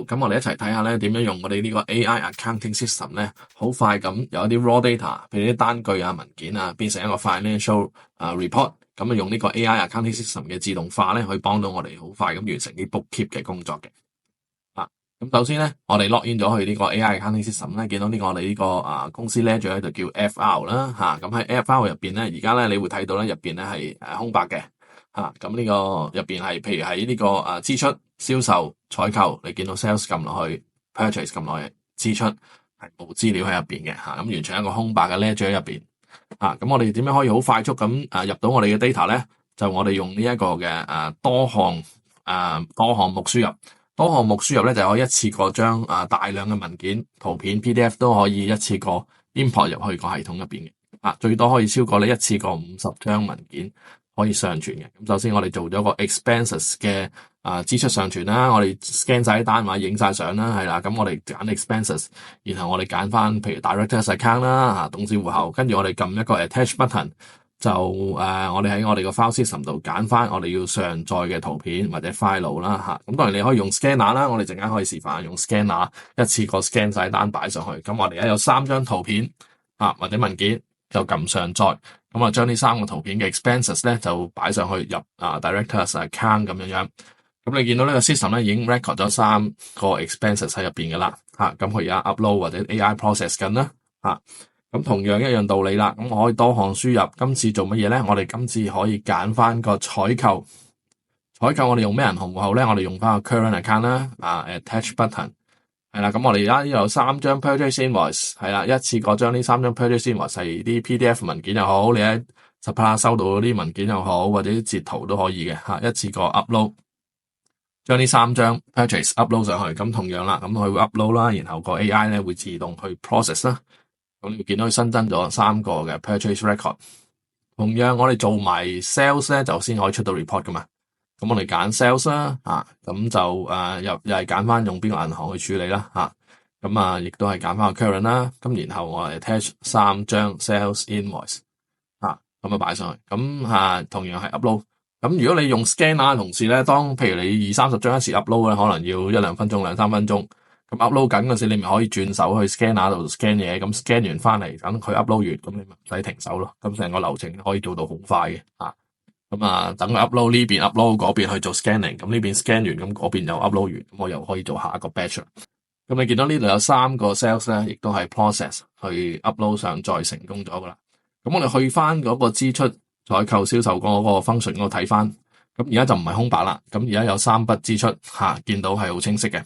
咁我哋一齊睇下咧點樣用我哋呢個 AI Accounting System 咧，好快咁有一啲 raw data，譬如啲單據啊、文件啊，變成一個 financial report。咁用呢個 AI Accounting System 嘅自動化咧，可以幫到我哋好快咁完成啲 bookkeep 嘅工作嘅。咁首先咧，我哋 log in 咗去呢個 AI Accounting System 咧，見到呢個我哋呢個公司 ledger 咧就叫 FR 啦嚇。咁喺 FR 入邊咧，而家咧你會睇到咧入邊咧係空白嘅嚇。咁呢個入邊係譬如喺呢個支出、銷售、採購，你見到 sales 撳落去 ，purchase 撳落去，支出係冇資料喺入邊嘅嚇。咁完全一個空白嘅 ledger 入邊嚇。咁我哋點樣可以好快速咁入到我哋嘅 data 咧？就我哋用呢一個嘅多項目輸入。多項目輸入咧，就可以一次過將大量嘅文件、圖片、PDF 都可以一次過 import 入去個系統入邊嘅。最多可以超過呢一次過50張文件可以上傳嘅。咁首先我哋做咗個 expenses 嘅支出上傳啦，我哋 scan 晒啲單或者影晒相啦，係啦。咁我哋揀 expenses， 然後我哋揀翻譬如 directors account 啦，董事戶口，跟住我哋撳一個 attach button。就我哋喺我哋個 file system 度揀翻我哋要上載嘅圖片或者 file 啦嚇。咁當然你可以用 scanner 啦，我哋陣間可以示範用 scanner 一次過 scan 晒單擺上去。咁我哋而家有3張圖片或者文件就撳上載，咁啊將呢3個圖片嘅 expenses 咧就擺上去入directors account 咁樣。咁你見到呢個 system 咧已經 record 咗3個 expenses 喺入邊嘅啦嚇。咁佢而家 upload 或者 AI process 緊啦嚇。咁同樣一樣道理啦，咁我可以多項輸入。今次做乜嘢咧？我哋今次可以揀翻個採購。採購我哋用咩銀行戶口咧？我哋用翻個 current account 啦，attach button 係啦。咁我哋而家呢度有3張 purchase invoice 係啦，一次過將呢3張 purchase invoice 係啲 PDF 文件又好，你喺 Supplier 收到嗰啲文件又好，或者啲截圖都可以嘅嚇，一次過 upload 將呢3張 purchase upload 上去。咁同樣啦，咁佢會 upload 啦，然後個 AI 咧會自動去 process 啦。咁你見到佢新增咗3個嘅 purchase record。同樣我哋做埋 sales 咧，就先可以出到 report 噶嘛。咁我哋揀 sales 啦，咁就又係揀翻用邊個銀行去處理啦，咁亦都係揀翻個 current 啦。咁然後我哋 attach 3張 sales invoice，咁擺上去。咁同樣係 upload。咁如果你用 scanner 嘅同時咧，當譬如你20-30張一次 upload 咧，可能要1-2分鐘、2-3分鐘。咁 upload 緊嗰時，你咪可以轉手去 scanner 度 scan 嘢，咁 scan 完翻嚟，等佢 upload 完，咁你咪唔使停手咯。咁成個流程可以做到好快嘅，咁等佢 upload 呢邊 upload 嗰邊去做 scanning，咁呢邊 scan 完，咁嗰邊又 upload 完，咁我又可以做下一個 batch 啦。咁你見到呢度有3個 sales 咧，亦都係 process 去 upload 上再成功咗噶啦。咁我哋去翻嗰個支出、採購、銷售嗰個 function 嗰度睇翻，咁而家就唔係空白啦。咁而家有3筆支出，見到係好清晰嘅。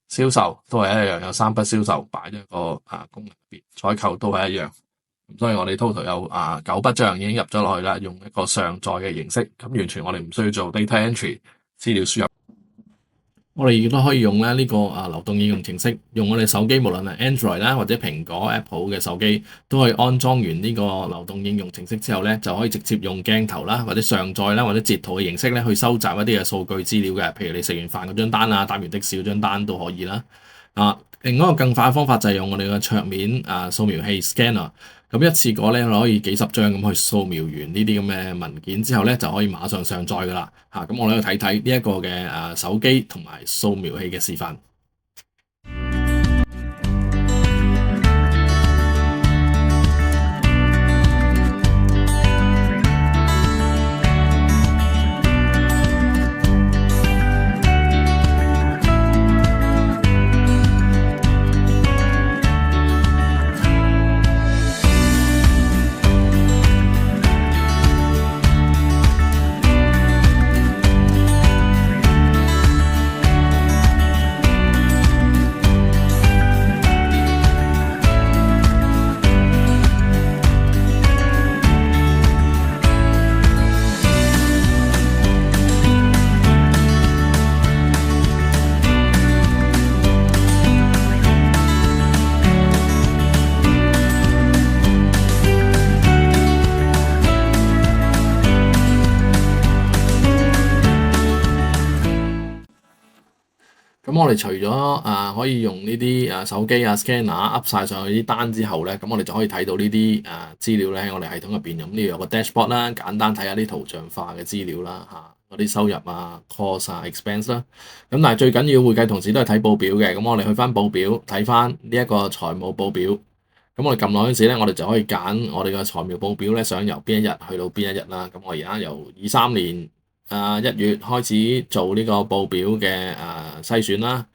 銷售都係一樣，有3筆銷售擺咗個功能入邊，採購都係一樣。咁所以我哋 total 有9筆帳已經入咗落去啦，用一個上載嘅形式，咁完全我哋唔需要做 data entry 資料輸入。我哋亦都可以用咧呢個流動應用程式，用我哋手機無論係 Android 啦或者蘋果 Apple 嘅手機，都可以安裝完呢個流動應用程式之後咧，就可以直接用鏡頭啦或者上載啦或者截圖嘅形式咧去收集一啲嘅數據資料嘅，譬如你食完飯嗰張單搭完的士嗰張單都可以啦。另外一個更快嘅方法就係用我哋嘅桌面掃描器 scanner， 咁一次過咧可以幾十張咁去掃描完呢啲咁嘅文件之後咧，就可以馬上上載噶啦。咁我哋去睇睇呢一個嘅手機同埋掃描器嘅示範。咁我哋除咗可以用呢啲手機scanner up 晒上去啲單之後咧，咁我哋就可以睇到呢啲資料咧喺我哋系統入邊。咁呢度有個 dashboard 啦，簡單睇下啲圖像化嘅資料啦嗰啲收入啊、cost 啊、expense 啦。咁但係最緊要會計同事都係睇報表嘅。咁我哋去翻報表睇翻呢一個財務報表。咁我哋撳落嗰陣時咧，我哋就可以揀我哋嘅財務報表咧，想由邊一日去到邊一日啦。咁我而家由23年1月開始做呢個報表嘅篩選啦。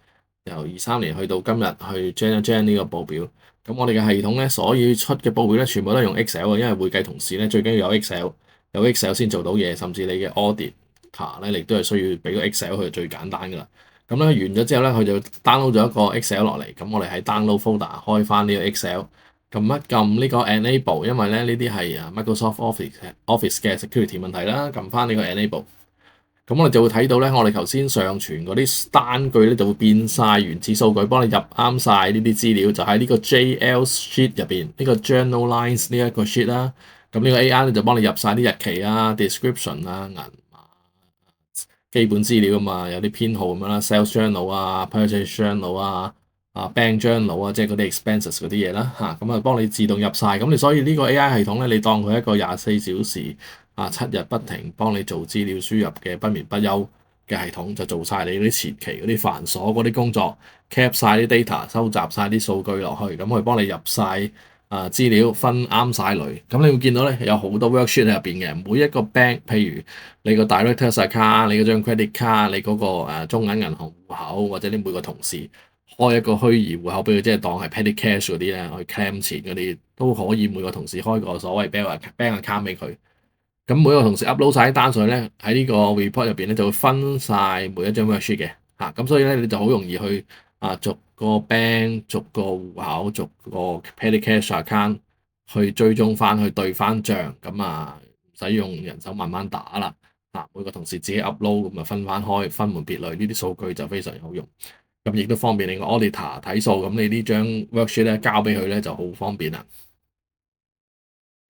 由23年去到今日去 gen 呢個報表。咁我哋嘅系統咧，所以出嘅報表咧，全部都係用 Excel 嘅，因為會計同事咧最緊要有 Excel，有 Excel 先做到嘢，甚至你嘅 auditor 咧，你都係需要俾個 Excel 佢最簡單噶啦。咁咧完咗之後咧，佢就 download 咗一個 Excel 落嚟，咁我哋喺 download folder 開翻呢個 Excel，撳一撳呢個 enable，因為咧呢啲係Microsoft Office 嘅 security 問題啦，撳翻呢個 enable。咁我哋就會睇到咧，我哋頭先上傳嗰啲單據咧就會變晒原始數據，幫你入啱晒呢啲資料，就喺呢個 JL sheet 入邊，呢個 journal lines 呢一個 sheet 啦。咁呢個 AI 咧就幫你入晒啲日期啊、description 啊、銀碼、基本資料啊嘛，有啲編號咁樣啦，sales journal 啊、purchase journal 啊、bank journal 啊，即係嗰啲 expenses 嗰啲嘢啦嚇。咁啊幫你自動入晒。咁你所以呢個 AI 系統咧，你當佢一個24小時。7日不停幫你做資料輸入嘅不眠不休嘅系統，就做晒你啲前期嗰啲繁瑣嗰啲工作 ，cap 晒啲 data，收集晒啲數據落去，咁佢幫你入晒資料，分啱晒類。咁你會見到咧有好多 worksheet 喺入邊嘅，每一個 bank，譬如你個 director's account，你嗰張 credit card，你嗰個中銀銀行戶口，或者你每個同事開一個虛擬戶口俾佢，即係當係 petty cash 嗰啲咧，去 claim 錢嗰啲都可以，每個同事開個所謂 bank account 俾佢。咁每個同事 upload 晒啲單上去咧，喺呢個 report 入邊咧就會分晒每一張 worksheet 嘅嚇，咁所以咧你就好容易去逐個 bank、逐個戶口、逐個 petty cash account 去追蹤翻、去對翻帳，咁唔使用人手慢慢打啦嚇，每個同事自己 upload 咁分翻開，分門別類，呢啲數據就非常有用，咁亦都方便你個 auditor 睇數，咁你呢張 worksheet 咧交俾佢咧就好方便啦。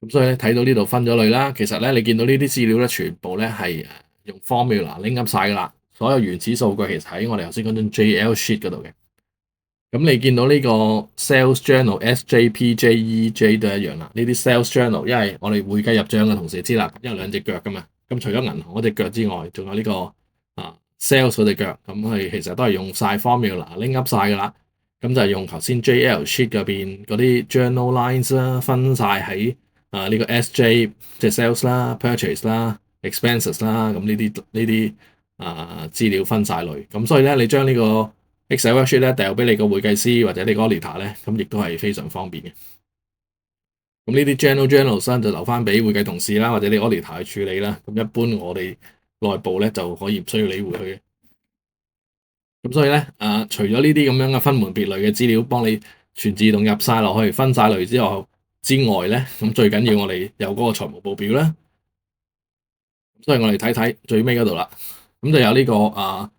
咁所以咧睇到呢度分咗類啦，其實咧你見到呢啲資料咧，全部咧係用 formula 拎up 晒噶啦，所有原始數據其實喺我哋頭先嗰張 JL sheet 嗰度嘅。咁你見到呢個 sales journal SJPJEJ 都一樣啦，呢啲 sales journal，因為我哋會計入帳嘅同事知啦，因為兩隻腳噶嘛，咁除咗銀行嗰隻腳之外，仲有呢個sales 嗰隻腳，咁佢其實都係用晒 formula 拎up 晒噶啦，咁就係用頭先 JL sheet 入邊嗰啲 journal lines 啦，分晒喺呢個 SJ 即係 sales 啦、purchase 啦、expenses 啦，咁呢啲資料分晒類，咁所以咧你將呢個 Excel worksheet 咧掉俾你個會計師或者你個 auditor 咧，咁亦都係非常方便嘅。咁呢啲 journals 就留翻俾會計同事啦，或者你 auditor 去處理啦。咁一般我哋內部咧就可以唔需要理會佢嘅。咁所以咧除咗呢啲咁樣嘅分門別類嘅資料幫你全自動入晒落去，分晒類之外咧，咁最緊要我哋有嗰個財務報表啦。所以我哋睇睇最尾嗰度啦，咁就有呢個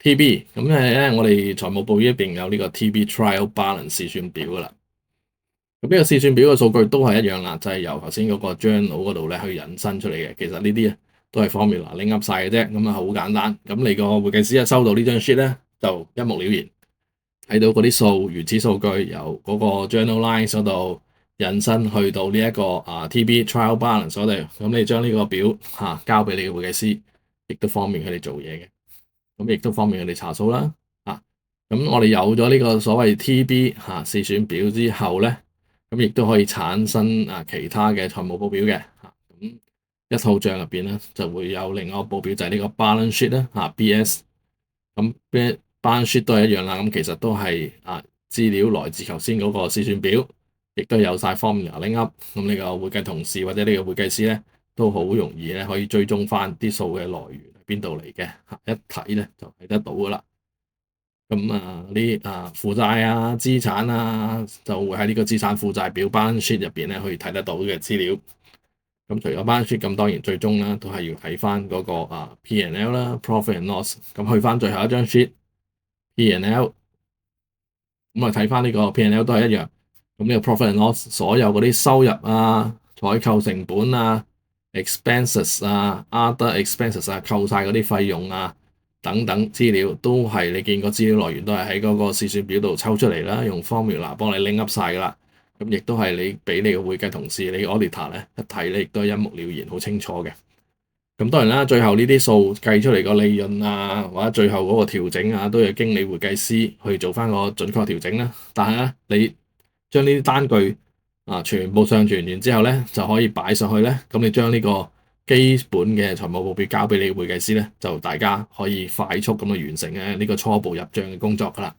TB，咁咧我哋財務報表入邊有呢個 TB Trial Balance 試算表噶啦。咁呢個試算表嘅數據都係一樣啦，就係由頭先嗰個 journal 嗰度咧去引申出嚟嘅。其實呢啲都係 formula 拎 up 晒嘅啫，咁好簡單。咁你個會計師一收到呢張 sheet 咧，就一目了然睇到嗰啲原始數據由嗰個 journal line 嗰度引申去到呢一個TB Trial Balance 嗰度，咁你將呢個表交俾你嘅會計師，亦都方便佢哋做嘢嘅，咁亦都方便佢哋查數啦。咁我哋有咗呢個所謂 TB 試算表之後咧，咁亦都可以產生其他嘅財務報表嘅。咁一套帳入邊咧就會有另外一個報表，就係呢個 balance sheet 啦，BS。咁 balance sheet 都係一樣啦，咁其實都係資料來自頭先嗰個試算表，亦都有晒 formula 拎 up。咁呢個會計同事或者呢個會計師咧都好容易咧可以追蹤翻啲數嘅來源係邊度嚟嘅，一睇咧就睇得到噶啦。咁啲負債資產就會喺呢個資產負債表 balance sheet 入邊咧去睇得到嘅資料。咁除咗 balance sheet，咁當然最終啦都係要睇翻嗰個P&L 啦 ，profit and loss。咁去翻最後一張 sheet P&L， 咁睇翻呢個 P&L 都係一樣。咁呢個 profit and loss 所有嗰啲收入採購成本expenses other expenses 扣晒嗰啲費用等等資料都係你見個資料來源都係喺嗰個試算表度抽出嚟啦，用 formula 幫你拎 up 晒噶啦。咁亦都係你俾你嘅會計同事，你 auditor 咧一睇咧亦都係一目了然，好清楚嘅。咁當然啦，最後呢啲數計出嚟個利潤啊，或者最後嗰個調整啊，都要經理會計師去做翻個準確調整啦。但係咧，你將呢啲單據全部上傳完之後咧，就可以擺上去咧。咁你將呢個基本嘅財務報表交俾你會計師咧，就大家可以快速咁去完成呢個初步入帳嘅工作㗎啦。